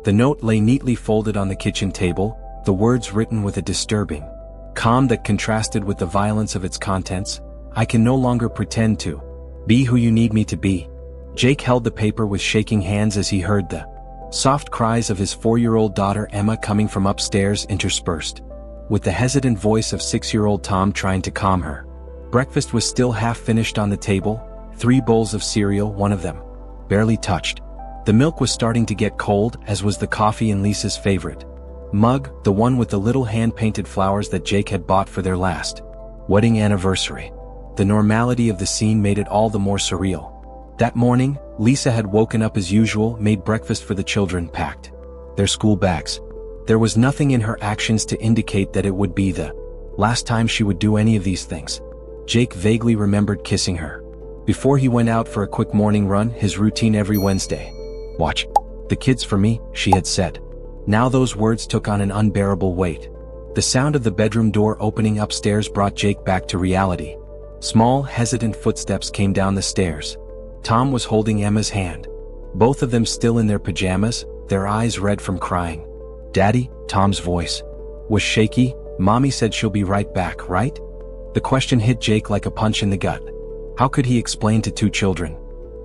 The note lay neatly folded on the kitchen table, the words written with a disturbing calm that contrasted with the violence of its contents. I can no longer pretend to be who you need me to be. Jake held the paper with shaking hands as he heard the soft cries of his 4-year-old daughter Emma coming from upstairs, interspersed with the hesitant voice of 6-year-old Tom trying to calm her. Breakfast was still half finished on the table, 3 bowls of cereal, one of them barely touched. The milk was starting to get cold, as was the coffee in Lisa's favorite mug, the one with the little hand-painted flowers that Jake had bought for their last wedding anniversary. The normality of the scene made it all the more surreal. That morning, Lisa had woken up as usual, made breakfast for the children, packed their school bags. There was nothing in her actions to indicate that it would be the last time she would do any of these things. Jake vaguely remembered kissing her before he went out for a quick morning run, his routine every Wednesday. "Watch the kids for me," she had said. Now those words took on an unbearable weight. The sound of the bedroom door opening upstairs brought Jake back to reality. Small, hesitant footsteps came down the stairs. Tom was holding Emma's hand, both of them still in their pajamas, their eyes red from crying. "Daddy," Tom's voice was shaky. "Mommy said she'll be right back, right?" The question hit Jake like a punch in the gut. How could he explain to 2 children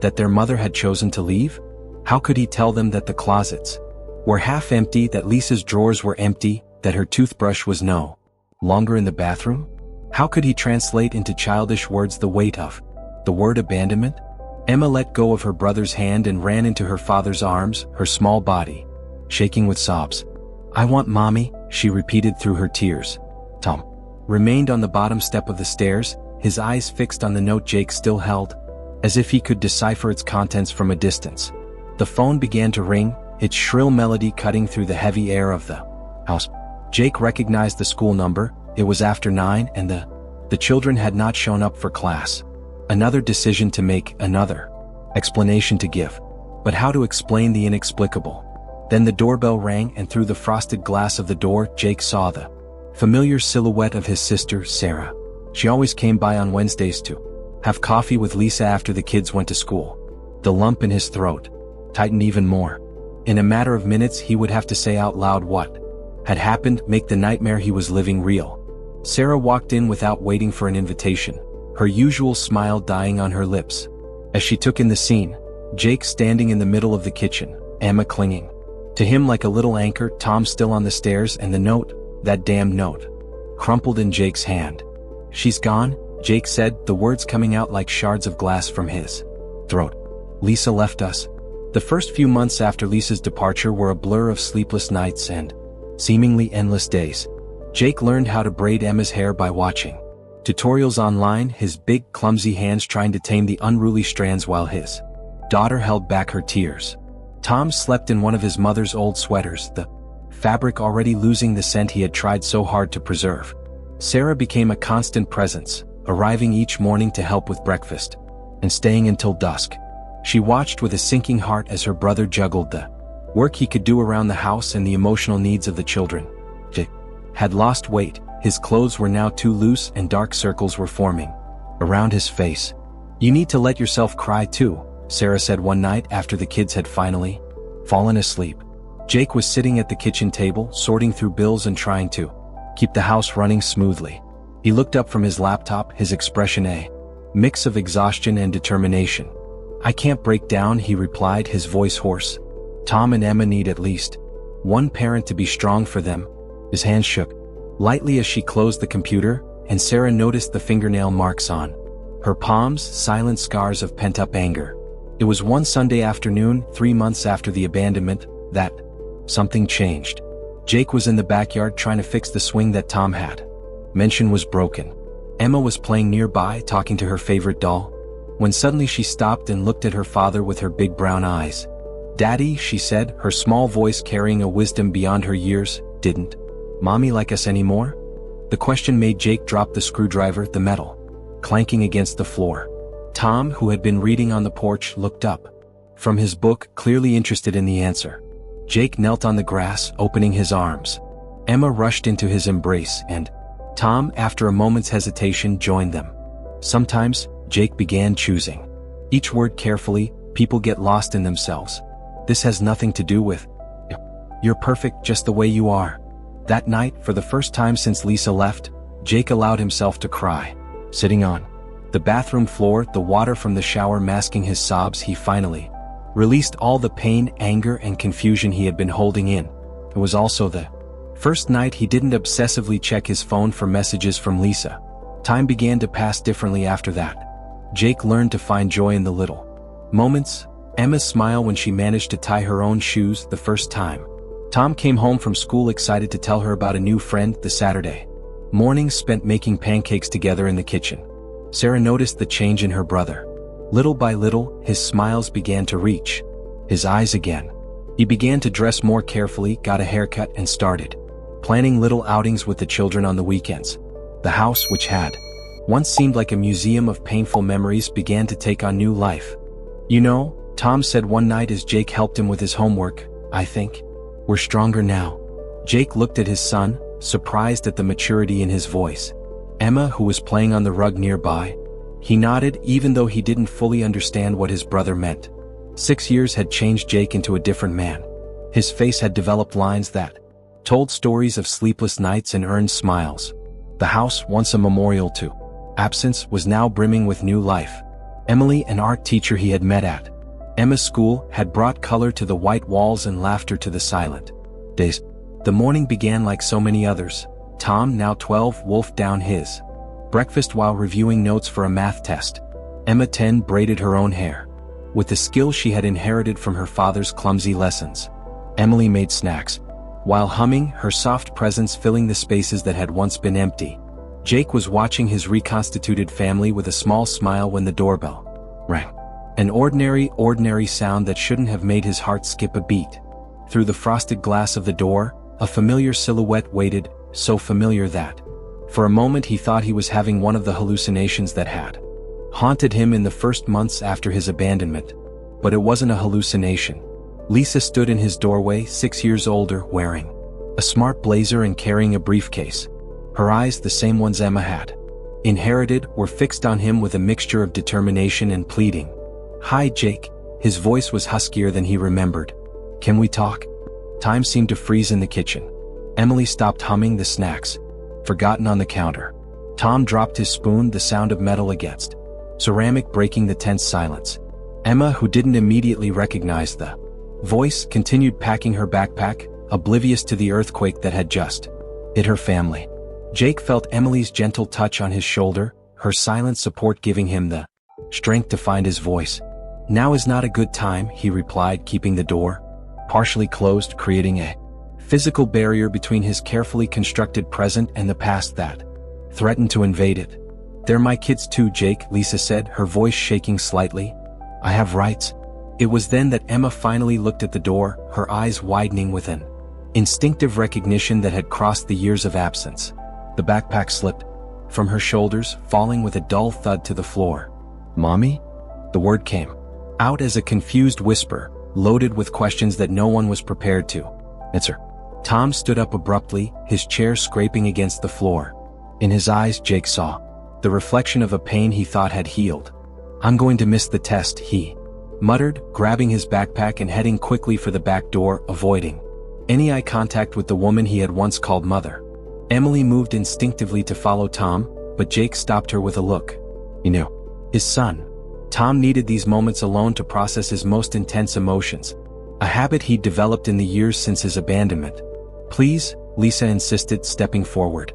that their mother had chosen to leave? How could he tell them that the closets were half empty, that Lisa's drawers were empty, that her toothbrush was no longer in the bathroom? How could he translate into childish words the weight of the word abandonment? Emma let go of her brother's hand and ran into her father's arms, her small body shaking with sobs. "I want Mommy," she repeated through her tears. Tom remained on the bottom step of the stairs, his eyes fixed on the note Jake still held, as if he could decipher its contents from a distance. The phone began to ring, its shrill melody cutting through the heavy air of the house. Jake recognized the school number. It was after 9 and the children had not shown up for class. Another decision to make, another explanation to give. But how to explain the inexplicable? Then the doorbell rang, and through the frosted glass of the door, Jake saw the familiar silhouette of his sister, Sarah. She always came by on Wednesdays to have coffee with Lisa after the kids went to school. The lump in his throat tightened even more. In a matter of minutes, he would have to say out loud what had happened, make the nightmare he was living real. Sarah walked in without waiting for an invitation, her usual smile dying on her lips. As she took in the scene, Jake standing in the middle of the kitchen, Emma clinging to him like a little anchor, Tom still on the stairs, and the note, that damn note, crumpled in Jake's hand. "She's gone," Jake said, the words coming out like shards of glass from his throat. "Lisa left us." The first few months after Lisa's departure were a blur of sleepless nights and seemingly endless days. Jake learned how to braid Emma's hair by watching tutorials online, his big, clumsy hands trying to tame the unruly strands while his daughter held back her tears. Tom slept in one of his mother's old sweaters, the fabric already losing the scent he had tried so hard to preserve. Sarah became a constant presence, arriving each morning to help with breakfast and staying until dusk. She watched with a sinking heart as her brother juggled the work he could do around the house and the emotional needs of the children. Jake had lost weight, his clothes were now too loose and dark circles were forming around his face. "You need to let yourself cry too," Sarah said one night after the kids had finally fallen asleep. Jake was sitting at the kitchen table, sorting through bills and trying to keep the house running smoothly. He looked up from his laptop, his expression a mix of exhaustion and determination. "I can't break down," he replied, his voice hoarse. "Tom and Emma need at least one parent to be strong for them." His hand shook lightly as she closed the computer, and Sarah noticed the fingernail marks on her palms, silent scars of pent-up anger. It was one Sunday afternoon, 3 months after the abandonment, that something changed. Jake was in the backyard trying to fix the swing that Tom had mentioned was broken. Emma was playing nearby, talking to her favorite doll, when suddenly she stopped and looked at her father with her big brown eyes. "Daddy," she said, her small voice carrying a wisdom beyond her years, "didn't Mommy like us anymore?" The question made Jake drop the screwdriver, the metal clanking against the floor. Tom, who had been reading on the porch, looked up from his book, clearly interested in the answer. Jake knelt on the grass, opening his arms. Emma rushed into his embrace, and Tom, after a moment's hesitation, joined them. "Sometimes," Jake began, choosing each word carefully, "people get lost in themselves. This has nothing to do with..." You're perfect just the way you are." That night, for the first time since Lisa left, Jake allowed himself to cry. Sitting on the bathroom floor, the water from the shower masking his sobs, he finally released all the pain, anger, and confusion he had been holding in. It was also the first night he didn't obsessively check his phone for messages from Lisa. Time began to pass differently after that. Jake learned to find joy in the little moments. Emma's smile when she managed to tie her own shoes the first time. Tom came home from school excited to tell her about a new friend. The Saturday mornings spent making pancakes together in the kitchen. Sarah noticed the change in her brother. Little by little, his smiles began to reach his eyes again. He began to dress more carefully, got a haircut, and started planning little outings with the children on the weekends. The house, which had once seemed like a museum of painful memories, began to take on new life. "You know," Tom said one night as Jake helped him with his homework, "I think we're stronger now." Jake looked at his son, surprised at the maturity in his voice. Emma, who was playing on the rug nearby, he nodded even though he didn't fully understand what his brother meant. 6 years had changed Jake into a different man. His face had developed lines that told stories of sleepless nights and earned smiles. The house, once a memorial to absence, was now brimming with new life. Emily, an art teacher he had met at Emma's school, had brought color to the white walls and laughter to the silent days. The morning began like so many others. Tom, now 12, wolfed down his breakfast while reviewing notes for a math test. Emma, 10, braided her own hair with the skill she had inherited from her father's clumsy lessons. Emily made snacks while humming, her soft presence filling the spaces that had once been empty. Jake was watching his reconstituted family with a small smile when the doorbell rang. An ordinary sound that shouldn't have made his heart skip a beat. Through the frosted glass of the door, a familiar silhouette waited, so familiar that for a moment he thought he was having one of the hallucinations that had haunted him in the first months after his abandonment. But it wasn't a hallucination. Lisa stood in his doorway, 6 years older, wearing a smart blazer and carrying a briefcase. Her eyes, the same ones Emma had inherited, were fixed on him with a mixture of determination and pleading. "Hi, Jake." His voice was huskier than he remembered. "Can we talk?" Time seemed to freeze in the kitchen. Emily stopped humming, the snacks forgotten on the counter. Tom dropped his spoon, the sound of metal against ceramic breaking the tense silence. Emma, who didn't immediately recognize the voice, continued packing her backpack, oblivious to the earthquake that had just hit her family. Jake felt Emily's gentle touch on his shoulder, her silent support giving him the strength to find his voice. "Now is not a good time," he replied, keeping the door partially closed, creating a physical barrier between his carefully constructed present and the past that threatened to invade it. "They're my kids too, Jake," Lisa said, her voice shaking slightly. "I have rights." It was then that Emma finally looked at the door, her eyes widening with an instinctive recognition that had crossed the years of absence. The backpack slipped from her shoulders, falling with a dull thud to the floor. "Mommy?" The word came out as a confused whisper, loaded with questions that no one was prepared to answer. Tom stood up abruptly, his chair scraping against the floor. In his eyes, Jake saw the reflection of a pain he thought had healed. "I'm going to miss the test," he muttered, grabbing his backpack and heading quickly for the back door, avoiding any eye contact with the woman he had once called mother. Emily moved instinctively to follow Tom, but Jake stopped her with a look. He knew his son. Tom needed these moments alone to process his most intense emotions, a habit he'd developed in the years since his abandonment. "Please," Lisa insisted, stepping forward.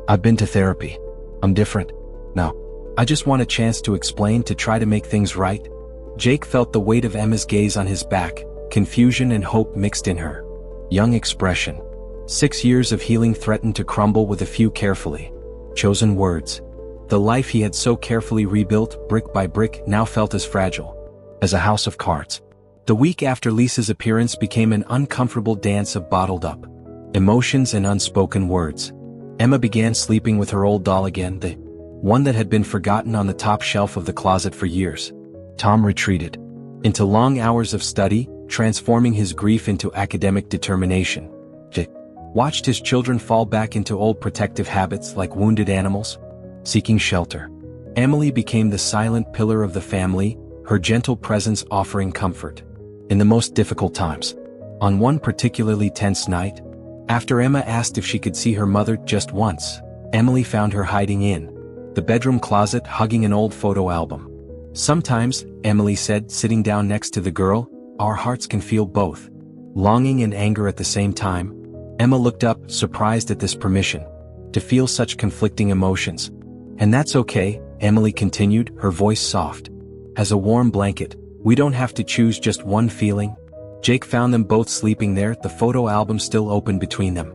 "I've been to therapy. I'm different now. I just want a chance to explain, to try to make things right." Jake felt the weight of Emma's gaze on his back, confusion and hope mixed in her young expression. 6 years of healing threatened to crumble with a few carefully chosen words. The life he had so carefully rebuilt, brick by brick, now felt as fragile as a house of cards. The week after Lisa's appearance became an uncomfortable dance of bottled up emotions and unspoken words. Emma began sleeping with her old doll again, the one that had been forgotten on the top shelf of the closet for years. Tom retreated into long hours of study, transforming his grief into academic determination. Jake watched his children fall back into old protective habits like wounded animals, seeking shelter. Emily became the silent pillar of the family, her gentle presence offering comfort in the most difficult times. On one particularly tense night, after Emma asked if she could see her mother just once, Emily found her hiding in the bedroom closet hugging an old photo album. Sometimes, Emily said, sitting down next to the girl, our hearts can feel both longing and anger at the same time. Emma looked up, surprised at this permission to feel such conflicting emotions. And that's okay, Emily continued, her voice soft as a warm blanket. We don't have to choose just one feeling. Jake found them both sleeping there, the photo album still open between them.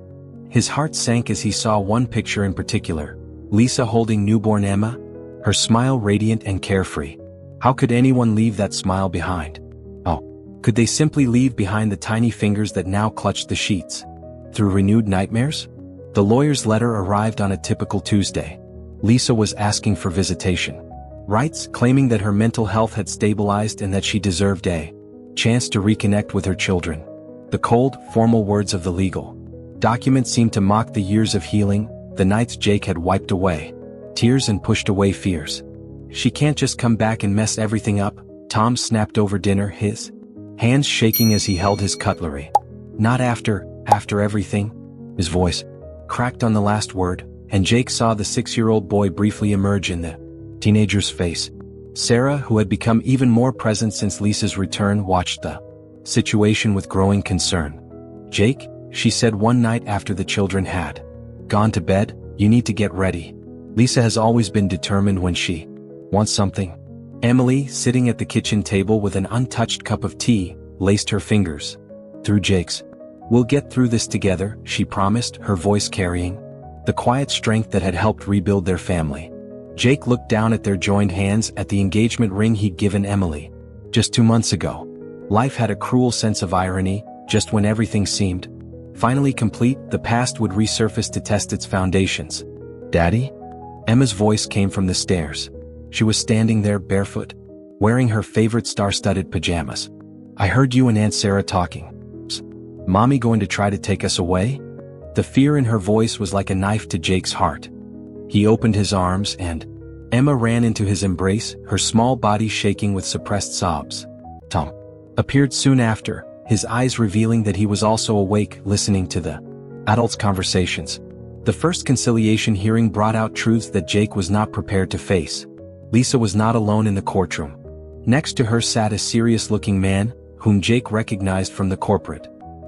His heart sank as he saw one picture in particular, Lisa holding newborn Emma, her smile radiant and carefree. How could anyone leave that smile behind? Oh, could they simply leave behind the tiny fingers that now clutched the sheets? Through renewed nightmares? The lawyer's letter arrived on a typical Tuesday. Lisa was asking for visitation rights, claiming that her mental health had stabilized and that she deserved a chance to reconnect with her children. The cold, formal words of the legal document seemed to mock the years of healing, the nights Jake had wiped away tears and pushed away fears. She can't just come back and mess everything up, Tom snapped over dinner, his hands shaking as he held his cutlery. Not after everything. His voice cracked on the last word, and Jake saw the 6-year-old boy briefly emerge in the teenager's face. Sarah, who had become even more present since Lisa's return, watched the situation with growing concern. Jake, she said one night after the children had gone to bed, you need to get ready. Lisa has always been determined when she wants something. Emily, sitting at the kitchen table with an untouched cup of tea, laced her fingers through Jake's. We'll get through this together, she promised, her voice carrying the quiet strength that had helped rebuild their family. Jake looked down at their joined hands, at the engagement ring he'd given Emily just 2 months ago. Life had a cruel sense of irony. Just when everything seemed finally complete, the past would resurface to test its foundations. Daddy? Emma's voice came from the stairs. She was standing there barefoot, wearing her favorite star-studded pajamas. I heard you and Aunt Sarah talking. Mommy going to try to take us away? The fear in her voice was like a knife to Jake's heart. He opened his arms and Emma ran into his embrace, her small body shaking with suppressed sobs. Tom appeared soon after, his eyes revealing that he was also awake, listening to the adults' conversations. The first conciliation hearing brought out truths that Jake was not prepared to face. Lisa was not alone in the courtroom. Next to her sat a serious-looking man, whom Jake recognized from the corporate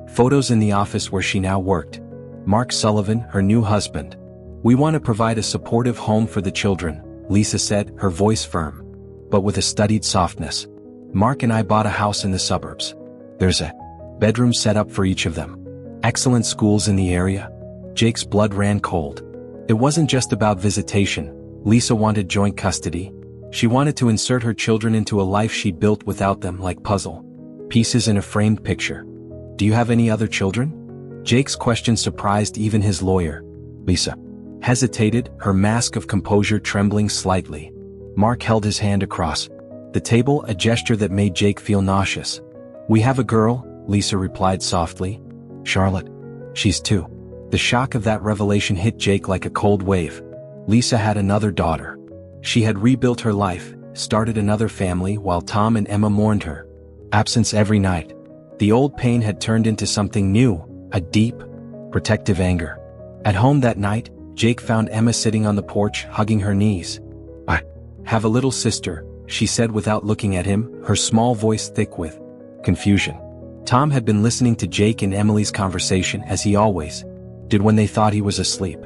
photos in the office where she now worked. Mark Sullivan, her new husband. We want to provide a supportive home for the children, Lisa said, her voice firm, but with a studied softness. Mark and I bought a house in the suburbs. There's a bedroom set up for each of them. Excellent schools in the area. Jake's blood ran cold. It wasn't just about visitation. Lisa wanted joint custody. She wanted to insert her children into a life she'd built without them, like puzzle pieces in a framed picture. Do you have any other children? Jake's question surprised even his lawyer. Lisa hesitated, her mask of composure trembling slightly. Mark held his hand across the table, a gesture that made Jake feel nauseous. We have a girl, Lisa replied softly. Charlotte. She's 2. The shock of that revelation hit Jake like a cold wave. Lisa had another daughter. She had rebuilt her life, started another family, while Tom and Emma mourned her absence every night. The old pain had turned into something new, a deep, protective anger. At home that night, Jake found Emma sitting on the porch, hugging her knees. I have a little sister, she said without looking at him, her small voice thick with confusion. Tom had been listening to Jake and Emily's conversation, as he always did when they thought he was asleep.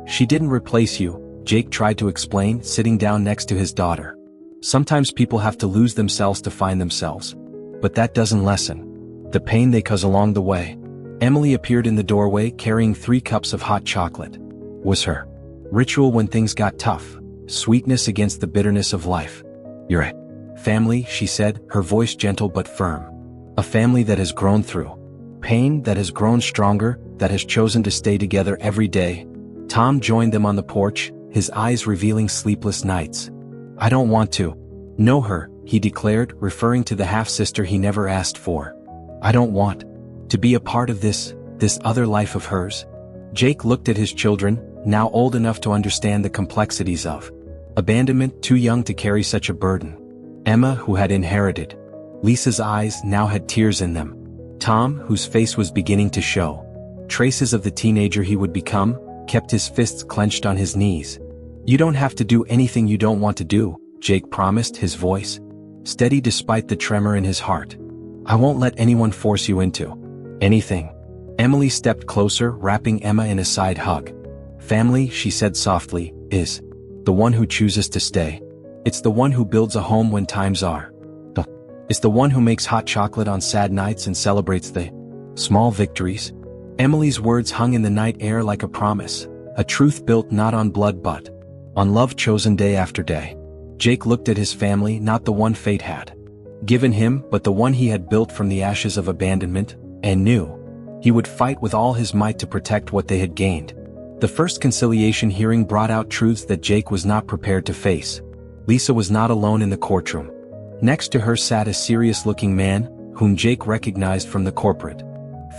She didn't replace you, Jake tried to explain, sitting down next to his daughter. Sometimes people have to lose themselves to find themselves. But that doesn't lessen the pain they cause along the way. Emily appeared in the doorway carrying 3 cups of hot chocolate. Was her ritual when things got tough, sweetness against the bitterness of life. You're a family, she said, her voice gentle but firm. A family that has grown through pain, that has grown stronger, that has chosen to stay together every day. Tom joined them on the porch, his eyes revealing sleepless nights. I don't want to know her, he declared, referring to the half-sister he never asked for. I don't want to be a part of this other life of hers. Jake looked at his children, now old enough to understand the complexities of abandonment, too young to carry such a burden. Emma, who had inherited Lisa's eyes, now had tears in them. Tom, whose face was beginning to show traces of the teenager he would become, kept his fists clenched on his knees. "You don't have to do anything you don't want to do," Jake promised, his voice steady despite the tremor in his heart. "I won't let anyone force you into anything." Emily stepped closer, wrapping Emma in a side hug. "Family," she said softly, "is the one who chooses to stay. It's the one who builds a home when times are tough. It's the one who makes hot chocolate on sad nights and celebrates the small victories." Emily's words hung in the night air like a promise, a truth built not on blood but on love chosen day after day. Jake looked at his family, not the one fate had given him, but the one he had built from the ashes of abandonment, and knew he would fight with all his might to protect what they had gained. The first conciliation hearing brought out truths that Jake was not prepared to face. Lisa was not alone in the courtroom. Next to her sat a serious-looking man, whom Jake recognized from the corporate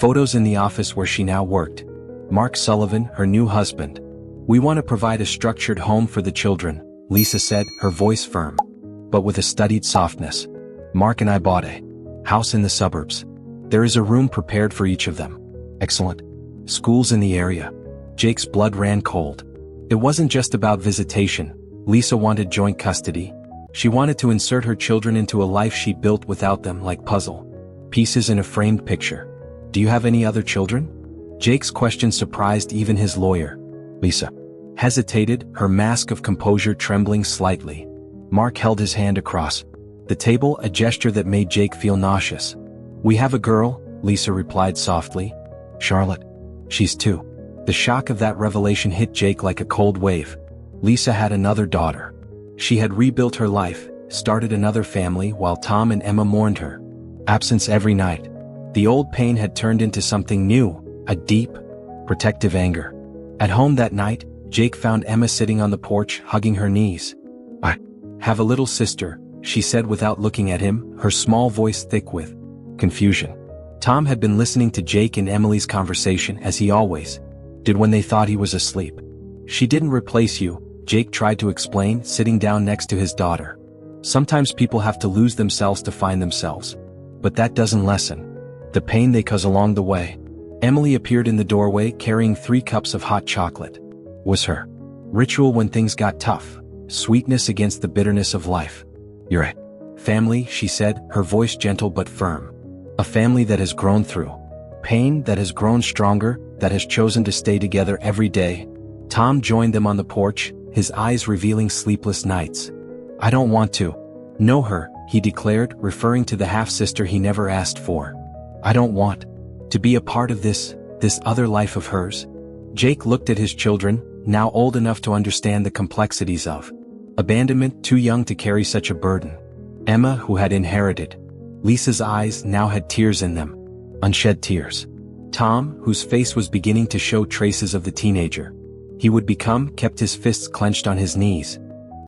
photos in the office where she now worked. Mark Sullivan, her new husband. "We want to provide a structured home for the children," Lisa said, her voice firm, but with a studied softness. "Mark and I bought a house in the suburbs. There is a room prepared for each of them. Excellent schools in the area." Jake's blood ran cold. It wasn't just about visitation. Lisa wanted joint custody. She wanted to insert her children into a life she built without them, like puzzle pieces in a framed picture. "Do you have any other children?" Jake's question surprised even his lawyer. Lisa hesitated, her mask of composure trembling slightly. Mark held his hand across the table, a gesture that made Jake feel nauseous. "We have a girl," Lisa replied softly. "Charlotte. She's 2. The shock of that revelation hit Jake like a cold wave. Lisa had another daughter. She had rebuilt her life, started another family while Tom and Emma mourned her absence every night. The old pain had turned into something new, a deep, protective anger. At home that night, Jake found Emma sitting on the porch, hugging her knees. "I have a little sister," she said without looking at him, her small voice thick with confusion. Tom had been listening to Jake and Emily's conversation as he always did when they thought he was asleep. "She didn't replace you," Jake tried to explain, sitting down next to his daughter. "Sometimes people have to lose themselves to find themselves. But that doesn't lessen the pain they cause along the way." Emily appeared in the doorway carrying 3 cups of hot chocolate. Was her ritual when things got tough, sweetness against the bitterness of life. "You're a family," she said, her voice gentle but firm. "A family that has grown through pain, that has grown stronger, that has chosen to stay together every day." Tom joined them on the porch, his eyes revealing sleepless nights. "I don't want to know her," he declared, referring to the half-sister he never asked for. "I don't want to be a part of this other life of hers." Jake looked at his children, now old enough to understand the complexities of abandonment, too young to carry such a burden. Emma, who had inherited Lisa's eyes, now had tears in them. Unshed tears. Tom, whose face was beginning to show traces of the teenager he would become, kept his fists clenched on his knees.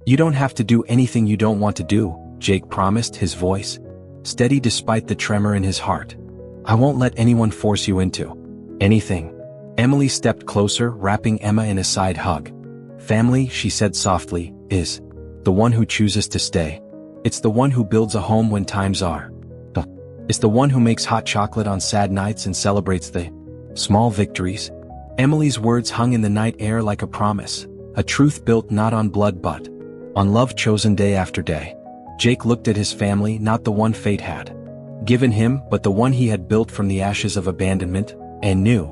"You don't have to do anything you don't want to do," Jake promised, his voice steady despite the tremor in his heart. "I won't let anyone force you into anything." Emily stepped closer, wrapping Emma in a side hug. "Family," she said softly, "is the one who chooses to stay. It's the one who builds a home when times are tough. It's the one who makes hot chocolate on sad nights and celebrates the small victories." Emily's words hung in the night air like a promise, a truth built not on blood but on love chosen day after day. Jake looked at his family, not the one fate had given him, but the one he had built from the ashes of abandonment, and knew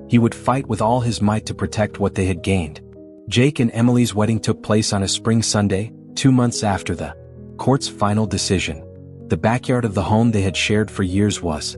he would fight with all his might to protect what they had gained. Jake and Emily's wedding took place on a spring Sunday, 2 months after the court's final decision. The backyard of the home they had shared for years was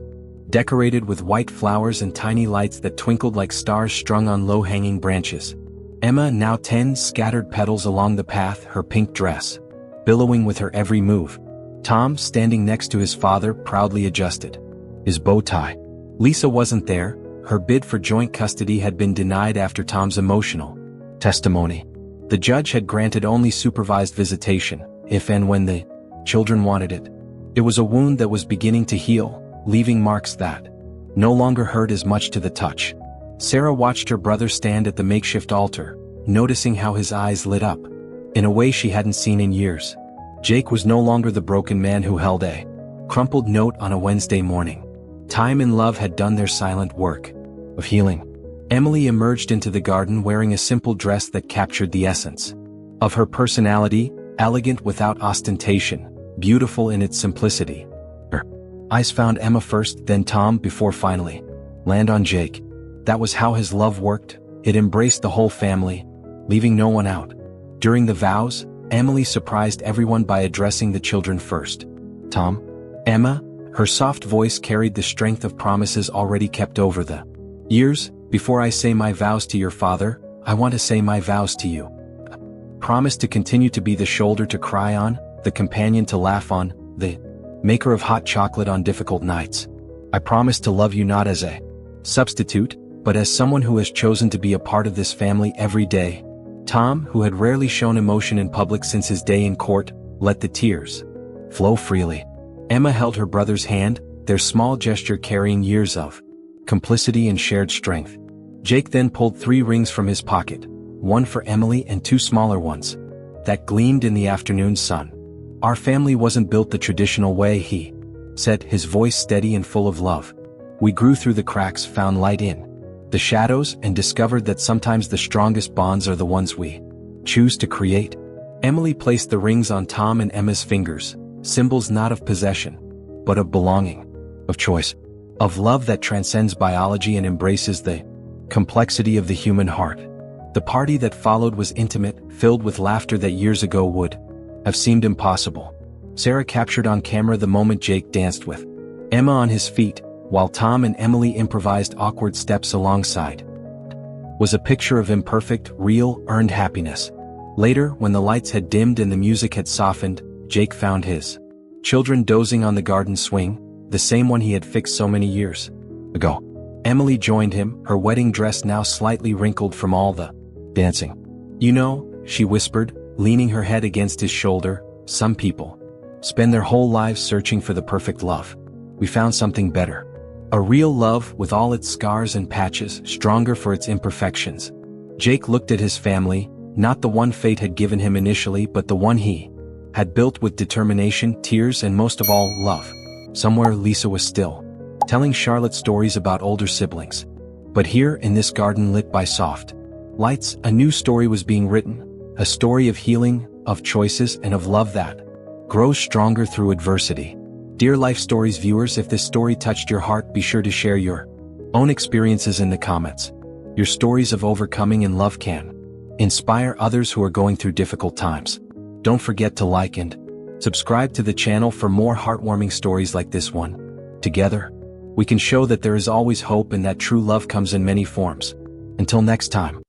decorated with white flowers and tiny lights that twinkled like stars strung on low-hanging branches. Emma, now 10, scattered petals along the path, her pink dress billowing with her every move. Tom, standing next to his father, proudly adjusted his bow tie. Lisa wasn't there. Her bid for joint custody had been denied after Tom's emotional testimony. The judge had granted only supervised visitation, if and when the children wanted it. It was a wound that was beginning to heal, leaving marks that no longer hurt as much to the touch. Sarah watched her brother stand at the makeshift altar, noticing how his eyes lit up in a way she hadn't seen in years. Jake was no longer the broken man who held a crumpled note on a Wednesday morning. Time and love had done their silent work of healing. Emily emerged into the garden wearing a simple dress that captured the essence of her personality, elegant without ostentation, beautiful in its simplicity. Her eyes found Emma first, then Tom, before finally land on Jake. That was how his love worked. It embraced the whole family, leaving no one out. During the vows, Emily surprised everyone by addressing the children first. Tom, Emma, her soft voice carried the strength of promises already kept over the years. Before I say my vows to your father, I want to say my vows to you. Promise to continue to be the shoulder to cry on, the companion to laugh on, the maker of hot chocolate on difficult nights. I promise to love you not as a substitute, but as someone who has chosen to be a part of this family every day. Tom, who had rarely shown emotion in public since his day in court, let the tears flow freely. Emma held her brother's hand, their small gesture carrying years of complicity and shared strength. Jake then pulled 3 rings from his pocket, one for Emily and 2 smaller ones that gleamed in the afternoon sun. Our family wasn't built the traditional way, he said, his voice steady and full of love. We grew through the cracks, found light in the shadows, and discovered that sometimes the strongest bonds are the ones we choose to create. Emily placed the rings on Tom and Emma's fingers, symbols not of possession, but of belonging, of choice, of love that transcends biology and embraces the complexity of the human heart. The party that followed was intimate, filled with laughter that years ago would have seemed impossible. Sarah captured on camera the moment Jake danced with Emma on his feet, while Tom and Emily improvised awkward steps alongside. Was a picture of imperfect, real, earned happiness. Later, when the lights had dimmed and the music had softened, Jake found his children dozing on the garden swing, the same one he had fixed so many years ago. Emily joined him, her wedding dress now slightly wrinkled from all the dancing. You know, she whispered, leaning her head against his shoulder, some people spend their whole lives searching for the perfect love. We found something better. A real love with all its scars and patches, stronger for its imperfections. Jake looked at his family, not the one fate had given him initially, but the one he had built with determination, tears, and most of all, love. Somewhere Lisa was still telling Charlotte stories about older siblings. But here, in this garden lit by soft lights, a new story was being written, a story of healing, of choices, and of love that grows stronger through adversity. Dear Life Stories viewers, if this story touched your heart, be sure to share your own experiences in the comments. Your stories of overcoming and love can inspire others who are going through difficult times. Don't forget to like and subscribe to the channel for more heartwarming stories like this one. Together, we can show that there is always hope and that true love comes in many forms. Until next time.